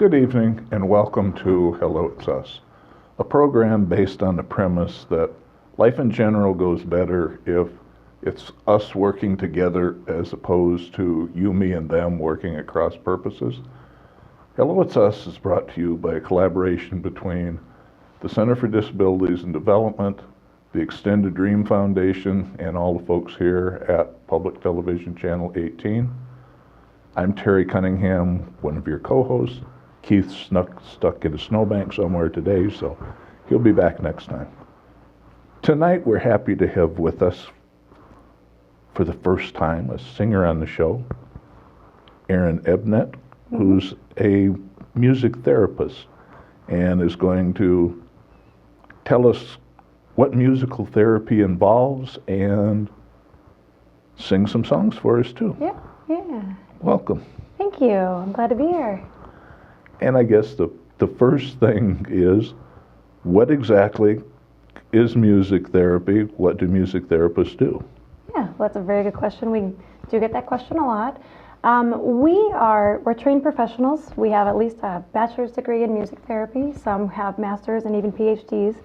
Good evening and welcome to Hello, It's Us, a program based on the premise that life in general goes better if it's us working together as opposed to you, me, and them working at cross purposes. Hello, It's Us is brought to you by a collaboration between the Center for Disabilities and Development, the Extended Dream Foundation, and all the folks here at Public Television Channel 18. I'm Terry Cunningham, one of your co-hosts. Keith's stuck in a snowbank somewhere today, so he'll be back next time. Tonight we're happy to have with us, for the first time, a singer on the show, Erin Ebnet, who's a music therapist and is going to tell us what musical therapy involves and sing some songs for us too. Yeah. Welcome. Thank you. I'm glad to be here. And I guess the first thing is, what exactly is music therapy? What do music therapists do? Yeah, well, that's a very good question. We do get that question a lot. We're trained professionals. We have at least a bachelor's degree in music therapy. Some have masters and even PhDs.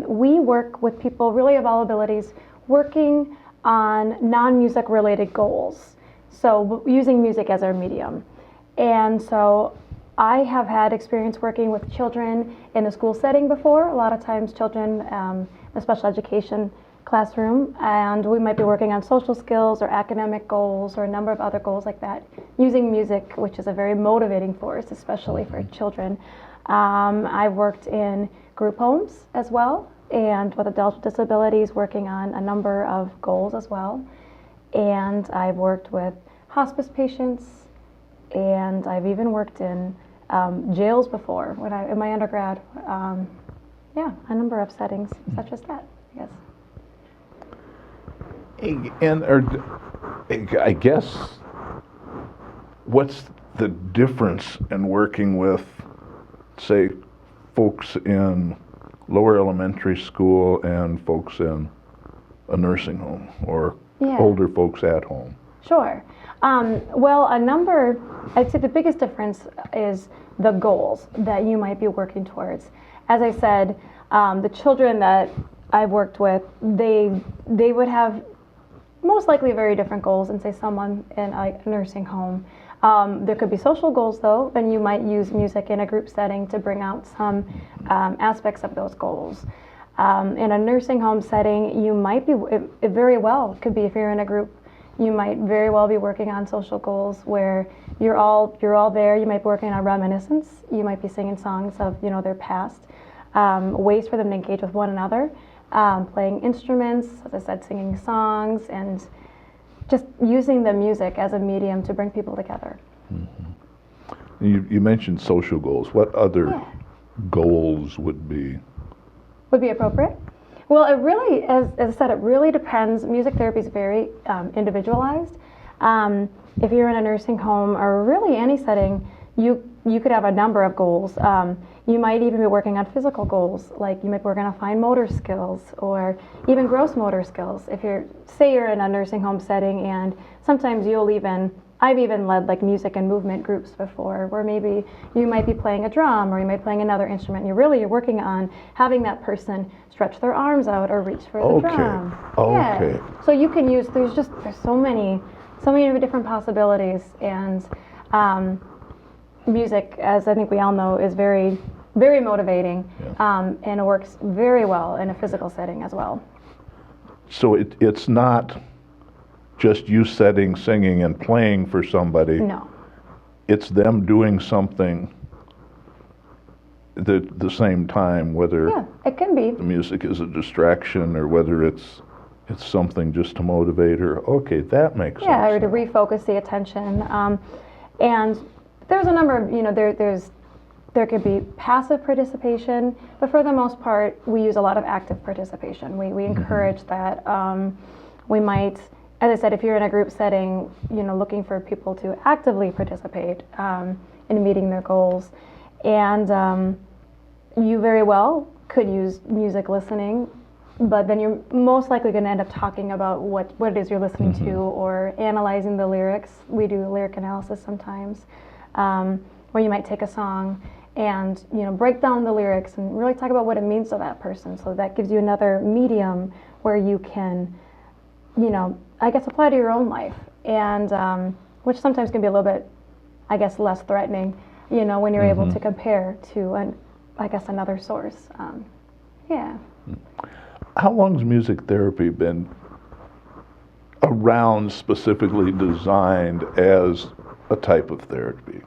We work with people really of all abilities working on non-music related goals. So using music as our medium. And so I have had experience working with children in the school setting before. A lot of times children in a special education classroom, and we might be working on social skills or academic goals or a number of other goals like that, using music, which is a very motivating force, especially for children. I've worked in group homes as well, and with adults with disabilities, working on a number of goals as well. And I've worked with hospice patients, and I've even worked in jails before in my undergrad. A number of settings such as that, yes. And I guess, what's the difference in working with, say, folks in lower elementary school and folks in a nursing home or older folks at home? Sure. I'd say the biggest difference is the goals that you might be working towards. As I said, the children that I've worked with, they would have most likely very different goals than, say, someone in a nursing home. There could be social goals, though, and you might use music in a group setting to bring out some aspects of those goals. In a nursing home setting, you might be, it very well could be, if you're in a group, you might very well be working on social goals where you're all there. You might be working on reminiscence. You might be singing songs of their past, ways for them to engage with one another, playing instruments, as I said, singing songs, and just using the music as a medium to bring people together. Mm-hmm. You mentioned social goals. What other goals would be appropriate? Well, it really, as I said, it really depends. Music therapy is very individualized. If you're in a nursing home or really any setting, you could have a number of goals. You might even be working on physical goals, like you might be working on fine motor skills or even gross motor skills. If you're in a nursing home setting, and sometimes I've even led like music and movement groups before, where maybe you might be playing a drum or you might be playing another instrument. You're working on having that person stretch their arms out or reach for the drum. Okay. Yeah. So you can use, there's so many different possibilities, and music, as I think we all know, is very, very motivating, and it works very well in a physical setting as well. So it's not just you singing and playing for somebody. No. It's them doing something at the same time, whether it can be. the music is a distraction or whether it's something just to motivate her. Okay, that makes sense. Yeah, or to refocus the attention. And there's a number of, there could be passive participation, but for the most part, we use a lot of active participation. We encourage that. We might, as I said, if you're in a group setting, looking for people to actively participate in meeting their goals. And you very well could use music listening, but then you're most likely going to end up talking about what it is you're listening to, or analyzing the lyrics. We do lyric analysis sometimes. where you might take a song and break down the lyrics and really talk about what it means to that person. So that gives you another medium where you can, I guess, apply to your own life, and which sometimes can be a little bit, I guess, less threatening, when you're able to compare to another source. Yeah. How long's music therapy been around, specifically designed as a type of therapy?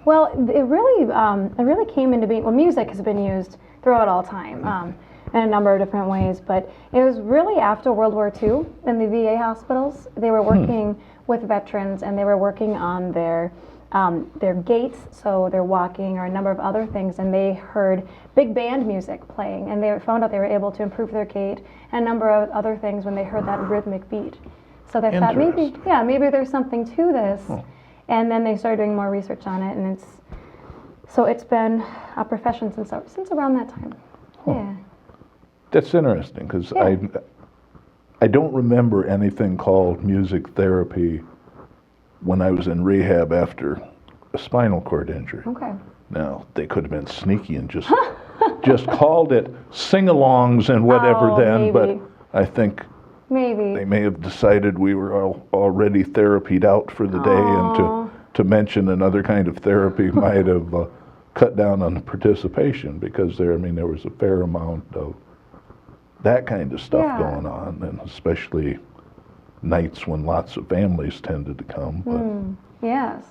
Well, it really came into being. Well, music has been used throughout all time in a number of different ways, but it was really after World War II in the VA hospitals. They were working with veterans, and they were working on their gaits, so they're walking, or a number of other things, and they heard big band music playing, and they found out they were able to improve their gait and a number of other things when they heard that rhythmic beat. So they thought maybe there's something to this, and then they started doing more research on it, and it's been a profession since around that time. Yeah. That's interesting, because I don't remember anything called music therapy when I was in rehab after a spinal cord injury. Okay. Now, they could have been sneaky and just called it sing-alongs and whatever then, maybe. but I think Maybe. they may have decided we were already therapied out for the day, and to mention another kind of therapy might have cut down on the participation, because there was a fair amount of that kind of stuff going on, and especially nights when lots of families tended to come. But Yes.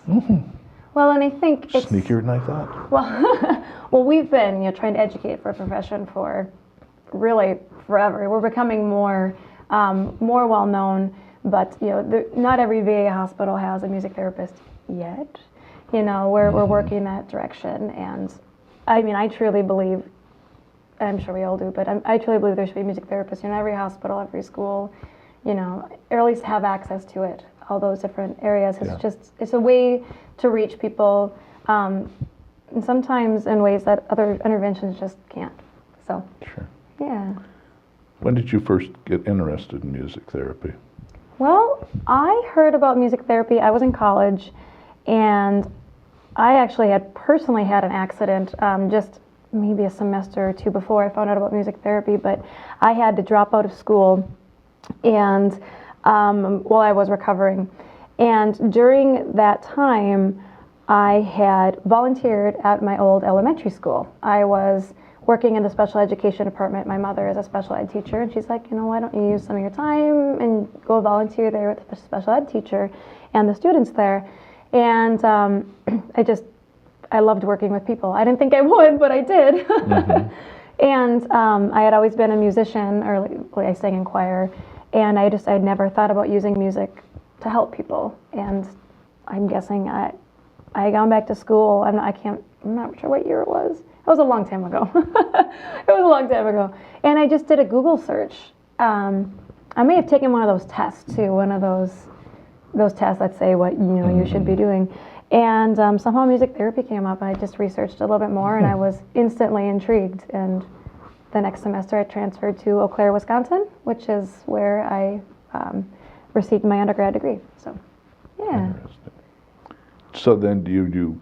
Well, and I think it's sneakier than I thought. Well, we've been trying to educate for a profession for really forever. We're becoming more well known, but not every VA hospital has a music therapist yet. We're working that direction, and I truly believe. I'm sure we all do, but I truly believe there should be music therapists in every hospital, every school, or at least have access to it, all those different areas. It's a way to reach people, and sometimes in ways that other interventions just can't. So, Sure. Yeah. When did you first get interested in music therapy? Well, I heard about music therapy. I was in college, and I actually had personally had an accident just maybe a semester or two before I found out about music therapy, but I had to drop out of school and while I was recovering. And during that time, I had volunteered at my old elementary school. I was working in the special education department. My mother is a special ed teacher, and she's like, why don't you use some of your time and go volunteer there with the special ed teacher and the students there. And I loved working with people. I didn't think I would, but I did. And I had always been a musician, or I sang in choir, and I'd never thought about using music to help people. And I'm guessing I had gone back to school. I'm not sure what year it was. It was a long time ago. And I just did a Google search. I may have taken one of those tests too, one of those tests that say what you should be doing. And somehow music therapy came up. I just researched a little bit more, and I was instantly intrigued. And the next semester I transferred to Eau Claire, Wisconsin, which is where I received my undergrad degree. So, yeah. Interesting. So then do you do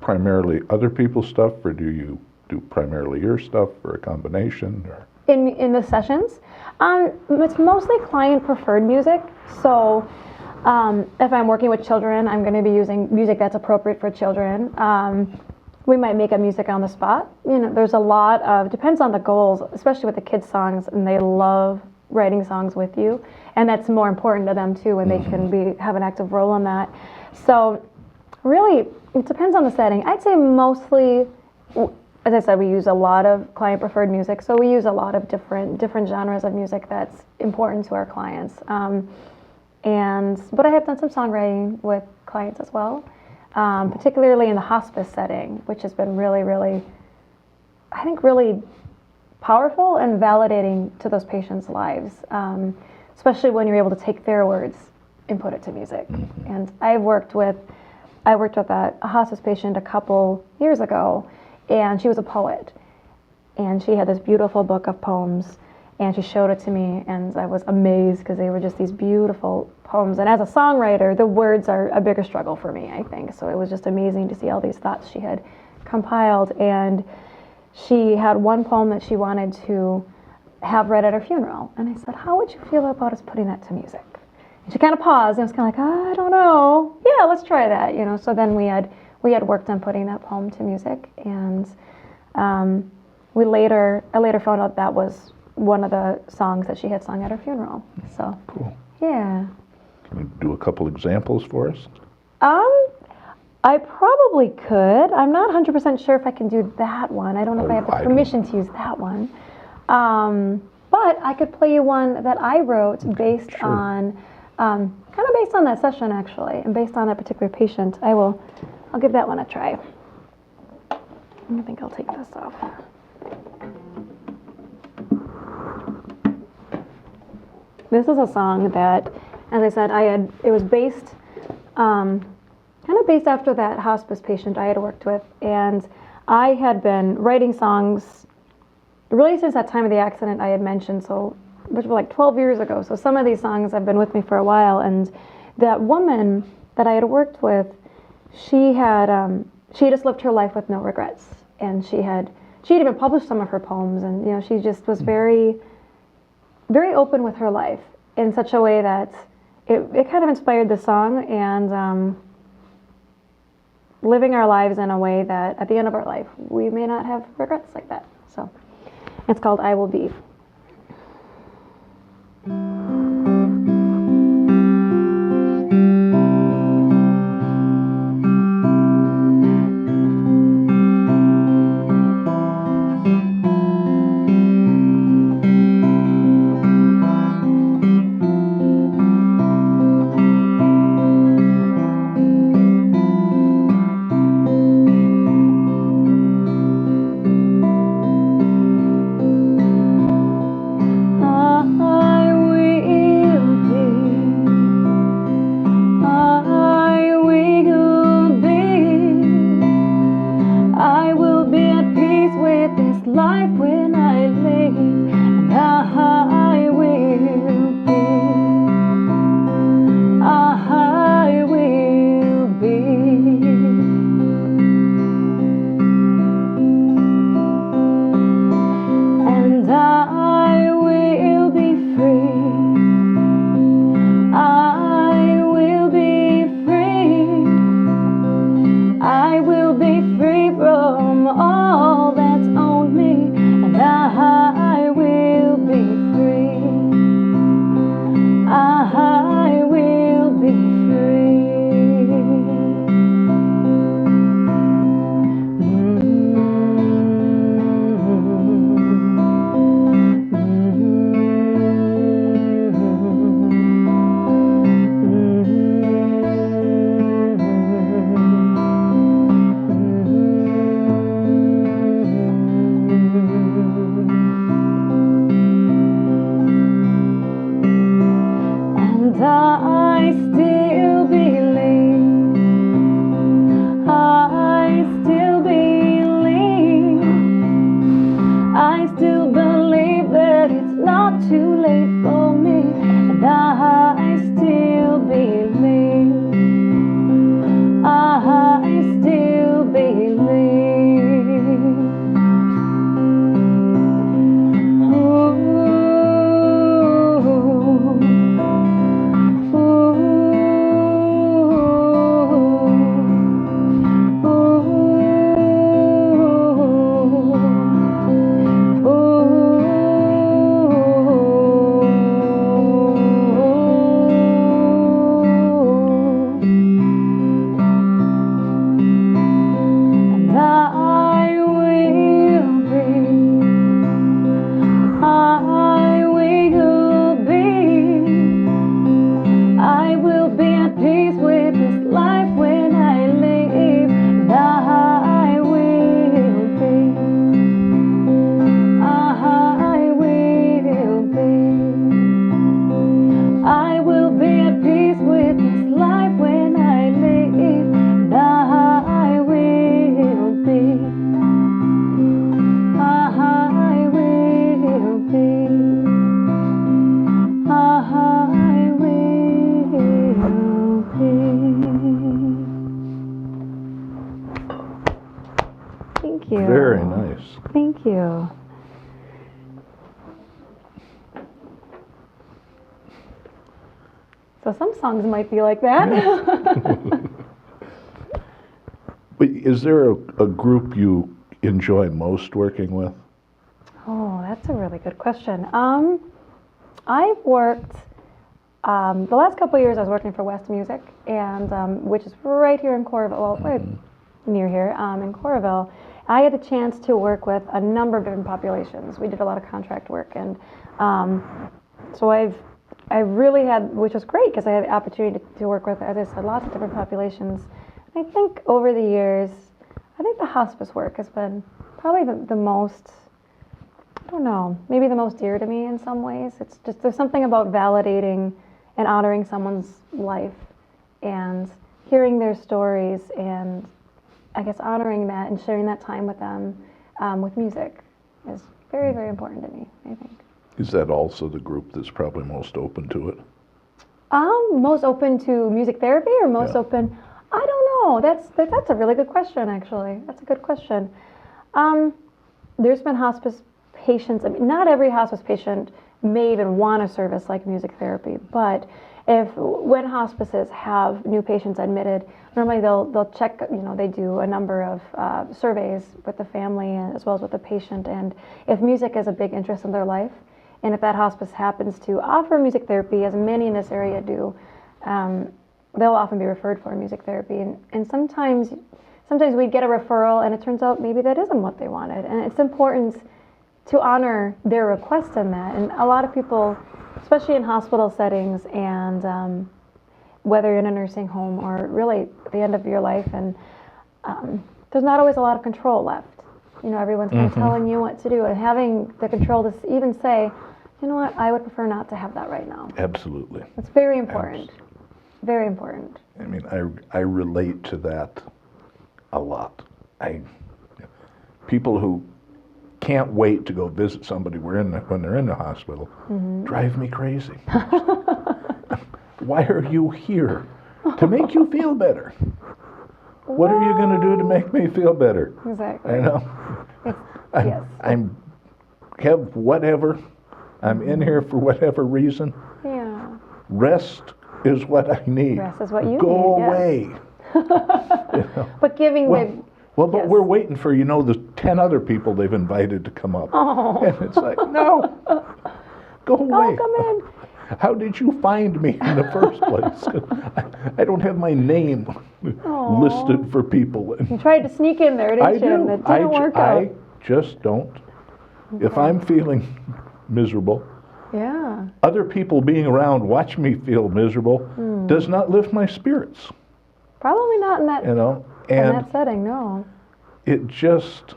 primarily other people's stuff, or do you do primarily your stuff, or a combination? Or? In the sessions, it's mostly client-preferred music. So if I'm working with children, I'm going to be using music that's appropriate for children. We might make up music on the spot. There's a lot of, depends on the goals, especially with the kids' songs, and they love writing songs with you. And that's more important to them too, when they can have an active role in that. So really, it depends on the setting. I'd say mostly, as I said, we use a lot of client-preferred music. So we use a lot of different genres of music that's important to our clients. But I have done some songwriting with clients as well, particularly in the hospice setting, which has been really, really, I think, really powerful and validating to those patients' lives, especially when you're able to take their words and put it to music. And I worked with a hospice patient a couple years ago, and she was a poet, and she had this beautiful book of poems, and she showed it to me, and I was amazed because they were just these beautiful poems. And as a songwriter, the words are a bigger struggle for me, I think. So it was just amazing to see all these thoughts she had compiled. And she had one poem that she wanted to have read at her funeral. And I said, how would you feel about us putting that to music? And she kind of paused and was kind of like, I don't know. Yeah, let's try that, you know. So then we had worked on putting that poem to music, and I later found out that was one of the songs that she had sung at her funeral. So Cool. yeah. Can you do a couple examples for us? I probably could. I'm not 100% sure if I can do that one. I don't know if I have the permission to use that one. But I could play you one that I wrote based on, kind of based on that session actually, and based on that particular patient. I'll give that one a try. I think I'll take this off. This is a song that, as I said, it was based, kind of based after that hospice patient I had worked with, and I had been writing songs really since that time of the accident I had mentioned, so which was like 12 years ago. So some of these songs have been with me for a while, and that woman that I had worked with, she just lived her life with no regrets, and she had even published some of her poems, and you know, she just was very, very open with her life in such a way that it kind of inspired the song, and living our lives in a way that at the end of our life we may not have regrets like that. So it's called I Will Be. Thank you. Very nice. Thank you. So some songs might be like that. But is there a group you enjoy most working with? Oh, that's a really good question. I've worked, the last couple of years I was working for West Music, and which is right here in Coralville, well, right near here in Coralville. I had the chance to work with a number of different populations. We did a lot of contract work, and so I really had, which was great because I had the opportunity to work with, as I said, lots of different populations. I think over the years, I think the hospice work has been probably the most, I don't know, maybe the most dear to me in some ways. It's just, there's something about validating and honoring someone's life and hearing their stories and I guess honoring that and sharing that time with them with music is very, very important to me, I think. Is that also the group that's probably most open to it? Most open to music therapy or most open? I don't know. That's a really good question, actually. That's a good question. There's been hospice patients. I mean, not every hospice patient may even want a service like music therapy, but when hospices have new patients admitted, normally they'll check. They do a number of surveys with the family as well as with the patient, and if music is a big interest in their life, and if that hospice happens to offer music therapy, as many in this area do, they'll often be referred for music therapy. And sometimes we get a referral, and it turns out maybe that isn't what they wanted. And it's important to honor their request in that. And a lot of people, especially in hospital settings, and whether you're in a nursing home or really at the end of your life, and there's not always a lot of control left. Everyone's kind of telling you what to do, and having the control to even say, you know what, I would prefer not to have that right now. Absolutely. It's very important. Very important. I mean, I relate to that a lot. People who can't wait to go visit somebody when they're in the hospital drive me crazy. Why are you here? To make you feel better. What are you going to do to make me feel better? Exactly. I know. Yes. I'm have whatever. I'm in here for whatever reason. Yeah. Rest is what I need. Rest is what you Go need. away. Yes. But giving But yes. we're waiting for, the 10 other people they've invited to come up. Oh. And it's like, no, go away. Oh, come in. How did you find me in the first place? I don't have my name listed for people. You tried to sneak in there, didn't I you? do. And it didn't work out. I just don't. Okay. If I'm feeling miserable, other people being around watch me feel miserable does not lift my spirits. Probably not in that and in that setting, no. It just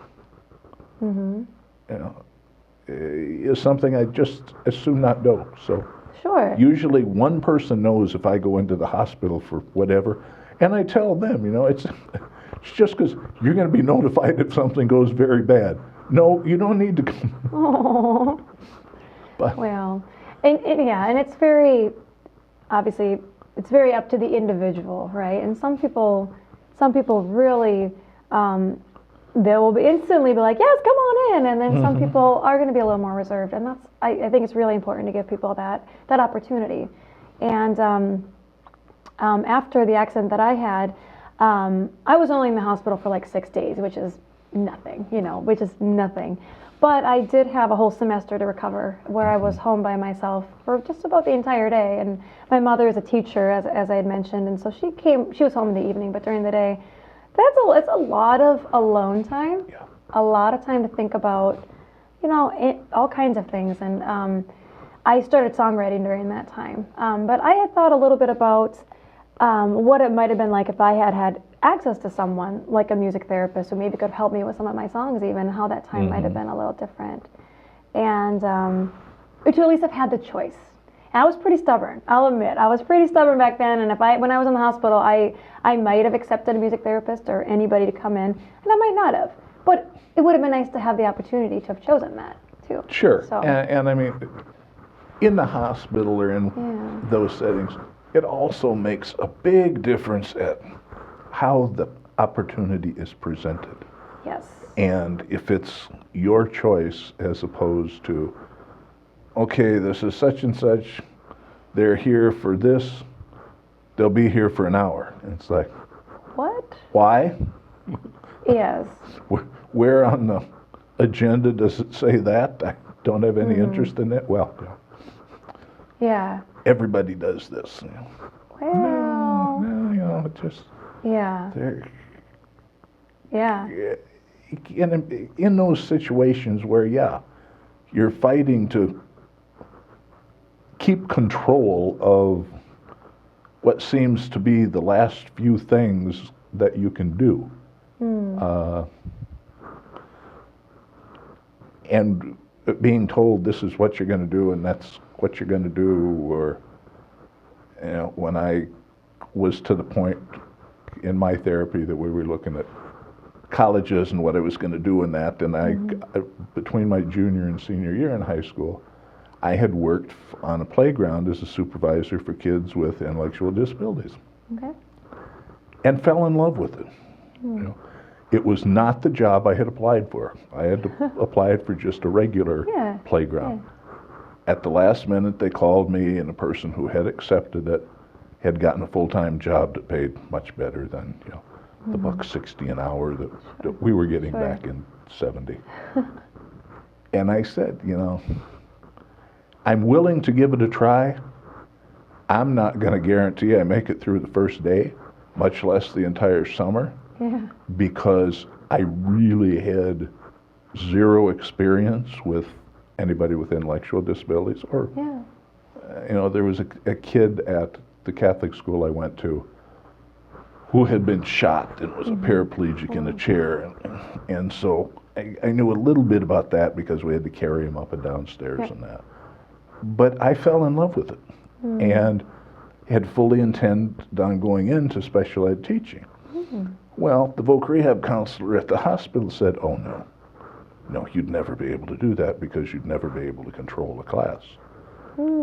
is something I just as soon not do. So sure. Usually one person knows if I go into the hospital for whatever, and I tell them, it's just because you're going to be notified if something goes very bad. No, you don't need to come. Oh. Well, and it's very, obviously, it's very up to the individual, right? And some people really, they will instantly be like, yes, come on in. And then some people are going to be a little more reserved. And I think it's really important to give people that opportunity. And after the accident that I had, I was only in the hospital for like 6 days, which is nothing, But I did have a whole semester to recover where I was home by myself for just about the entire day. And my mother is a teacher, as I had mentioned, and so she was home in the evening, but during the day, it's a lot of alone time, a lot of time to think about, all kinds of things. And I started songwriting during that time. But I had thought a little bit about what it might have been like if I had access to someone like a music therapist who maybe could help me with some of my songs, even how that time might have been a little different. And or to at least have had the choice. And I was pretty stubborn, I'll admit. I was pretty stubborn back then, and when I was in the hospital, I might have accepted a music therapist or anybody to come in, and I might not have. But it would have been nice to have the opportunity to have chosen that, too. Sure. So. And I mean, in the hospital or in those settings, it also makes a big difference at how the opportunity is presented. Yes. And if it's your choice as opposed to, okay, this is such and such, they're here for this, they'll be here for an hour. It's like, What? why? Yes. Where on the agenda does it say that? I don't have any interest in it. Well, Yeah. everybody does this. Well. No, it just, Yeah. Yeah. in those situations where, yeah, you're fighting to keep control of what seems to be the last few things that you can do. And being told this is what you're going to do and that's what you're going to do, or, when I was to the point in my therapy that we were looking at colleges and what I was going to do in that, and between my junior and senior year in high school, I had worked on a playground as a supervisor for kids with intellectual disabilities. Okay. And fell in love with it. It was not the job I had applied for. I had applied for just a regular playground. At the last minute, they called me, and the person who had accepted it had gotten a full-time job that paid much better than the $1.60 an hour that we were getting back in '70. And I said, I'm willing to give it a try. I'm not going to guarantee I make it through the first day, much less the entire summer, because I really had zero experience with anybody with intellectual disabilities. Or, there was a kid at the Catholic school I went to who had been shot and was a paraplegic in a chair. And so I knew a little bit about that because we had to carry him up and downstairs and that. But I fell in love with it and had fully intended on going into special ed teaching. Well, the voc rehab counselor at the hospital said, oh, no, you'd never be able to do that because you'd never be able to control a class.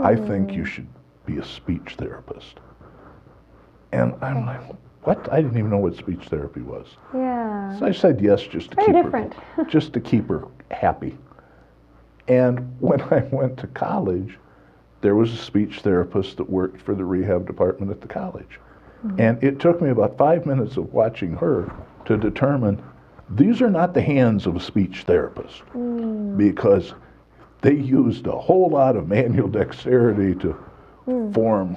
I think you should be a speech therapist. And I'm like, what? I didn't even know what speech therapy was. Yeah. So I said yes just to keep her happy. And when I went to college, there was a speech therapist that worked for the rehab department at the college. And it took me about 5 minutes of watching her to determine these are not the hands of a speech therapist, because they used a whole lot of manual dexterity to form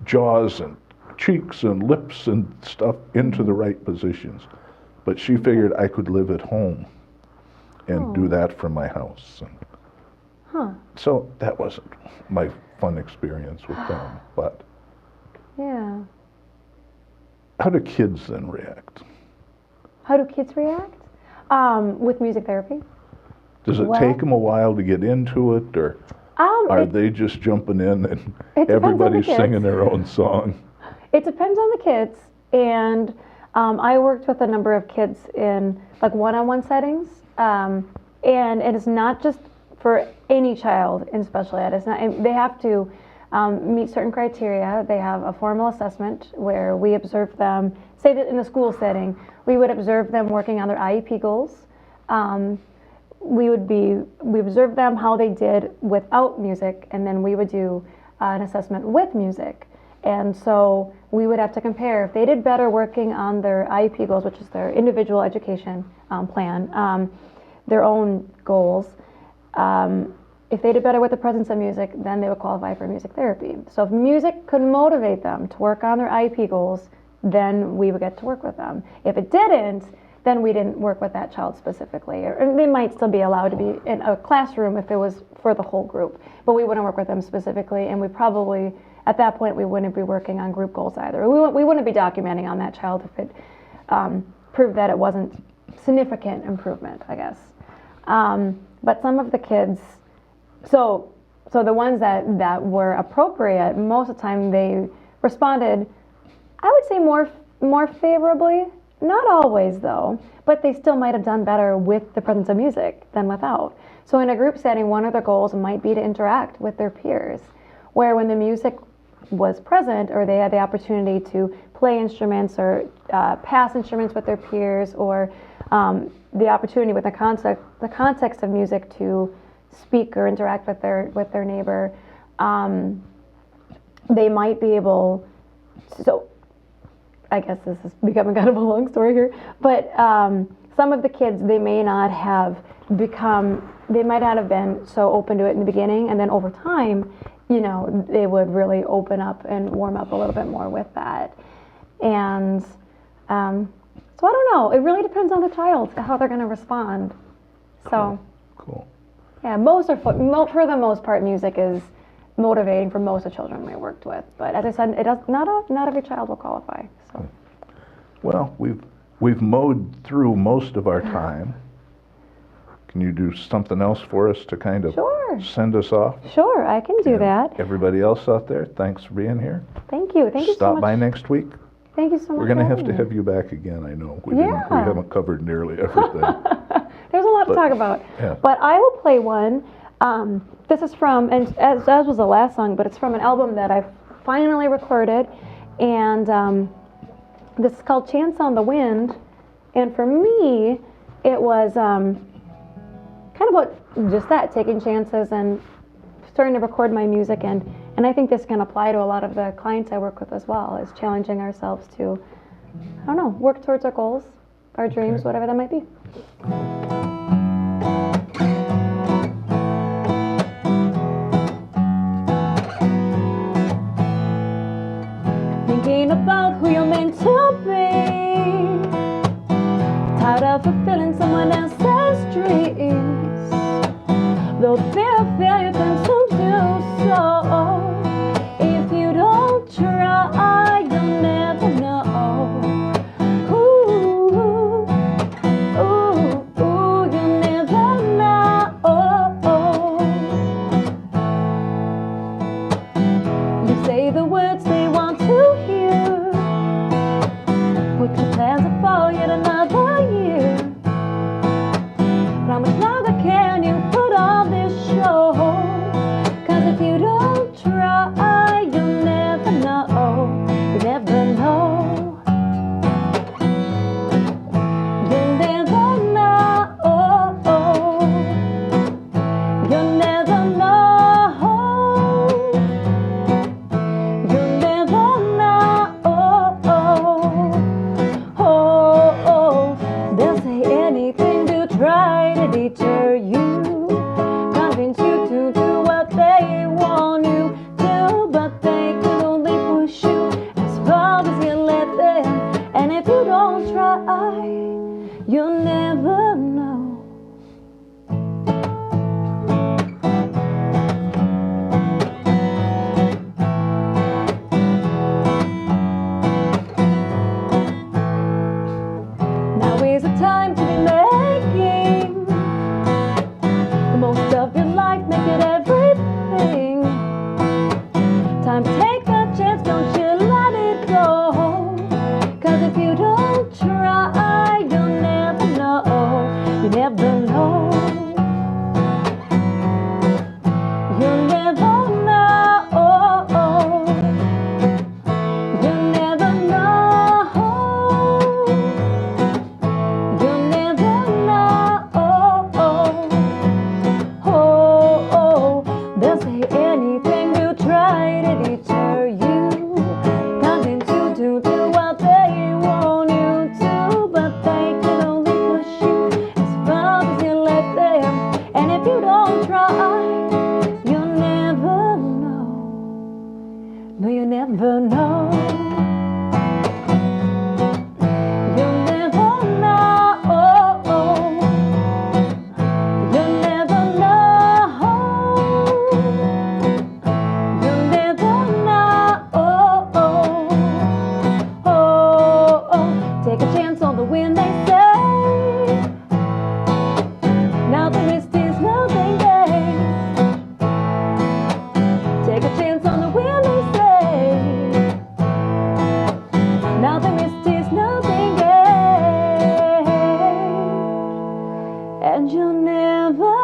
jaws and cheeks and lips and stuff into the right positions. But she figured I could live at home and do that from my house. And so that wasn't my fun experience with them. But how do kids then react? How do kids react? With music therapy? Does it take them a while to get into it, or are they just jumping in and everybody's singing their own song? It depends on the kids, and I worked with a number of kids in like one-on-one settings, and it's not just for any child in special ed. It's not. They have to meet certain criteria. They have a formal assessment where we observe them. Say that in a school setting, we would observe them working on their IEP goals. We observe them how they did without music, and then we would do an assessment with music. And so we would have to compare if they did better working on their IEP goals, which is their individual education plan, their own goals. If they did better with the presence of music, then they would qualify for music therapy. So if music could motivate them to work on their IEP goals, then we would get to work with them. If it didn't, then we didn't work with that child specifically. Or they might still be allowed to be in a classroom if it was for the whole group, but we wouldn't work with them specifically, and we probably, at that point, we wouldn't be working on group goals either. We wouldn't be documenting on that child if it proved that it wasn't significant improvement, I guess. But some of the kids, so the ones that were appropriate, most of the time they responded, I would say more favorably. Not always though, but they still might have done better with the presence of music than without. So in a group setting, one of their goals might be to interact with their peers, where when the music was present, or they had the opportunity to play instruments or pass instruments with their peers, or the opportunity with the context of music to speak or interact with their neighbor, they might be able. So, I guess this is becoming kind of a long story here, but some of the kids, they might not have been so open to it in the beginning, and then over time, they would really open up and warm up a little bit more with that. And so I don't know. It really depends on the child, how they're going to respond. So, Cool. Yeah, for the most part, music is motivating for most of the children we worked with. But as I said, not every child will qualify. So. Well, we've mowed through most of our time. Can you do something else for us to kind of send us off? Sure, I can do that. Everybody else out there, thanks for being here. Thank you. Thank you so much. Stop by next week. Thank you so much. We're going to have to have you back again, I know. We haven't covered nearly everything. There's a lot to talk about. Yeah. But I will play one. This is from, and as was the last song, but it's from an album that I finally recorded. And this is called Chance on the Wind. And for me, it was kind of about just that, taking chances and starting to record my music. And I think this can apply to a lot of the clients I work with as well, is challenging ourselves to, I don't know, work towards our goals, our dreams, whatever that might be. Thinking about who you're meant to be, tired of fulfilling someone else's dreams. Though fear of failure can soon do so, if you don't try, you'll never know. Ooh, ooh, ooh, you'll never know. You say the words they want to hear, put your plans up for yet another year. But how much longer can you put on this show? 'Cause if you don't try, you'll never know. You'll never know. You'll never know. You'll never know. You'll never know. They'll say anything to try to deter you, convince you to do what they want you to, but they can only push you as far as you let them. And if you don't try, you'll never know. Now is the time to be making the most of your life, make it everything. Time to take that chance, don't you let it go. 'Cause if you don't try, you'll never know. You never know. You'll never know. You'll never know. You'll never know. They'll say anything to try to deter you, convince you to do what they want you to, but they can only push you as far as you let them. And if you don't try, you'll never know. No, you never know. You'll never know. You'll never know. You'll never know. Take a chance on the wind, they say. Now the risk is nothing gained. Take a chance on the wind, they say. Now the risk is nothing gained. And you'll never